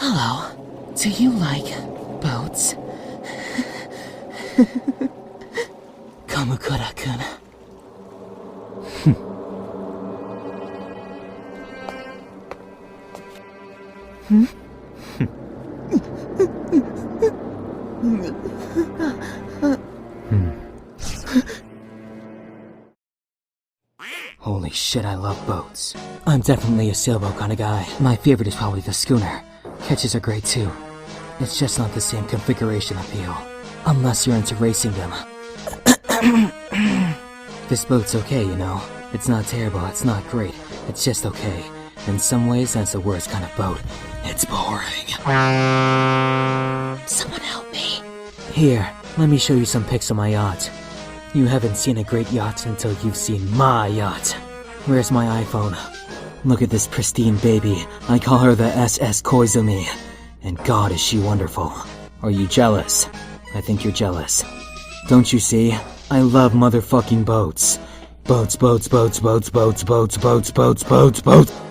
Hello. Do you like boats? Kamukura-kun. Holy shit, I love boats. I'm definitely a sailboat kind of guy. My favorite is probably the schooner. Ketches are great too. It's just not the same configuration appeal. Unless you're into racing them. This boat's okay, you know. It's not terrible, it's not great. It's just okay. In some ways, that's the worst kind of boat. It's boring. Someone help me. Here, let me show you some pics of my yacht. You haven't seen a great yacht until you've seen my yacht. Where's my iPhone? Look at this pristine baby. I call her the SS Koizumi. And God, is she wonderful. Are you jealous? I think you're jealous. Don't you see? I love motherfucking boats. Boats, boats, boats, boats, boats, boats, boats, boats, boats, boats.